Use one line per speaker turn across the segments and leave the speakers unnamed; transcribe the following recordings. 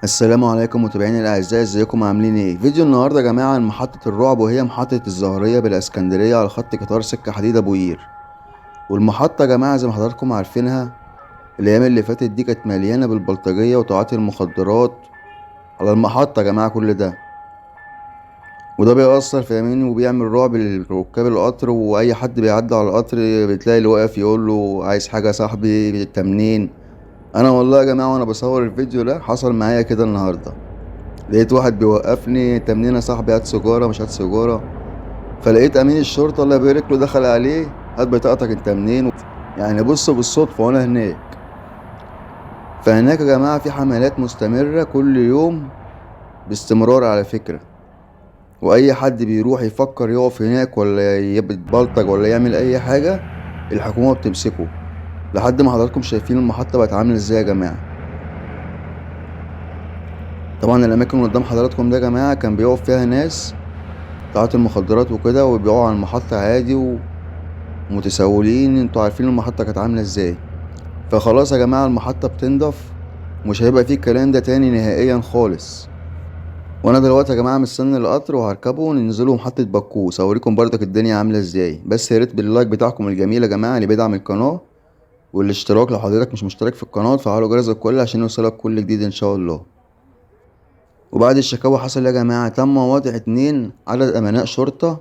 السلام عليكم متابعيني الاعزاء، ازيكم عاملين ايه؟ فيديو النهارده يا جماعه عن محطه الرعب، وهي محطه الزهريه بالاسكندريه على خط قطار سكه حديد ابو قير. والمحطه يا جماعه زي ما حضراتكم عارفينها، الايام اللي فاتت دي كانت مليانه بالبلطجيه وتعاطي المخدرات على المحطه يا جماعه. كل ده وده بيأثر في امين وبيعمل رعب لركاب القطر، واي حد بيعدي على القطر بتلاقي اللي واقف يقول له عايز حاجه يا صاحبي انت منين. انا والله يا جماعه وانا بصور الفيديو ده حصل معايا كده النهارده. لقيت واحد بيوقفني، انت منين يا صاحبي؟ هات سيجاره مش هات سيجاره. فلقيت امين الشرطه الله يبارك له دخل عليه، هات بطاقتك انت منين. يعني بص بالصدفه وانا هناك. فهناك يا جماعه في حملات مستمره كل يوم باستمرار على فكره. واي حد بيروح يفكر يقف هناك ولا يتبلطج ولا يعمل اي حاجه، الحكومه بتمسكه. لحد ما حضراتكم شايفين المحطه بقت عامله ازاي يا جماعه. طبعا الاماكن اللي قدام حضراتكم ده يا جماعه كان بيقف فيها ناس تعاطي المخدرات وكده، وبيقعوا على المحطه عادي ومتسولين. انتوا عارفين المحطه كانت عامله ازاي. فخلاص يا جماعة المحطة بتنضف، مش هيبقى فيه الكلام ده تاني نهائيا خالص. وانا دلوقتي يا جماعة مستني القطر وهركبه وننزلوا محطة بكوس اوريكم برضك الدنيا عاملة ازاي. بس يا ريت باللايك بتاعكم الجميل يا جماعة اللي بيدعم القناة، والاشتراك لو حضرتك مش مشترك في القناة تفعلوا جرس الكل عشان يوصلك كل جديد ان شاء الله. وبعد الشكاوى حصل يا جماعة تم وضع 2 عدد امناء شرطة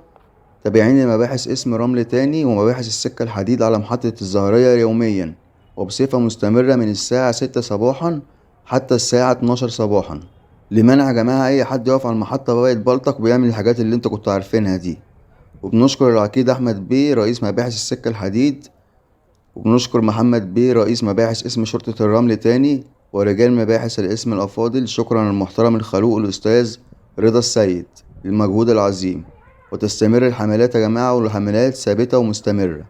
تابعين لمباحث اسم رمل تاني ومباحث السكة الحديد على محطة الزهرية يوميا، وبصفة مستمرة من الساعة 6 صباحا حتى الساعة 12 صباحا، لمنع يا جماعة أي حد يقف على المحطة بقى يتبلطق ويعمل الحاجات اللي انتوا كنتوا عارفينها دي. وبنشكر العقيد أحمد بيه رئيس مباحث السكة الحديد، وبنشكر محمد بيه رئيس مباحث اسم شرطة الرمل تاني، ورجال مباحث الاسم الأفاضل. شكرا المحترم الخلوق الأستاذ رضا السيد للمجهود العظيم. وتستمر الحملات يا جماعة، والحملات ثابتة ومستمرة.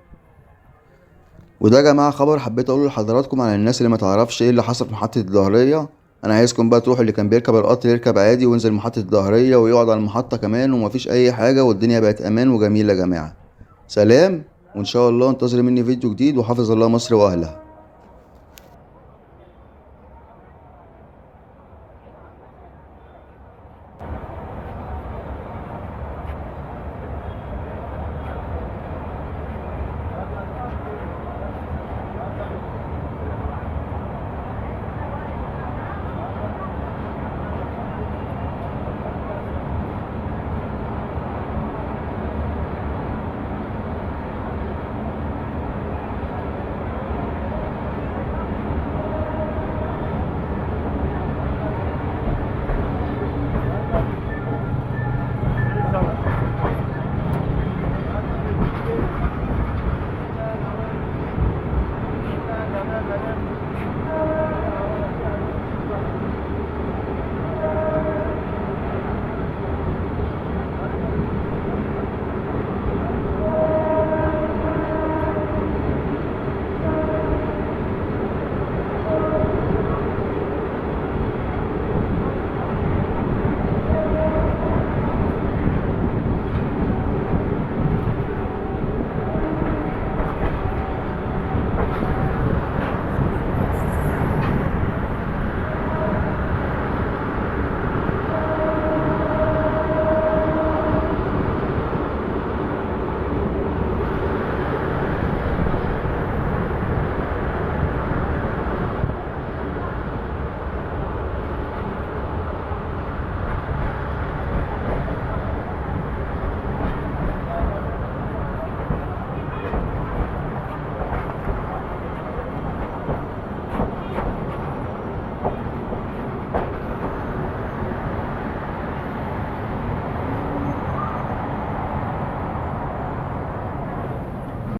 وده يا جماعة خبر حبيت اقوله لحضراتكم على الناس اللي ما تعرفش ايه اللي حصل في محطة الظهرية. انا عايزكم بقى تروحوا، اللي كان بيركب القطر يركب عادي وينزل محطة الظهرية ويقعد على المحطة كمان، ومفيش اي حاجة، والدنيا بقت امان وجميلة يا جماعة. سلام، وان شاء الله انتظروا مني فيديو جديد، وحافظ الله مصر واهلها.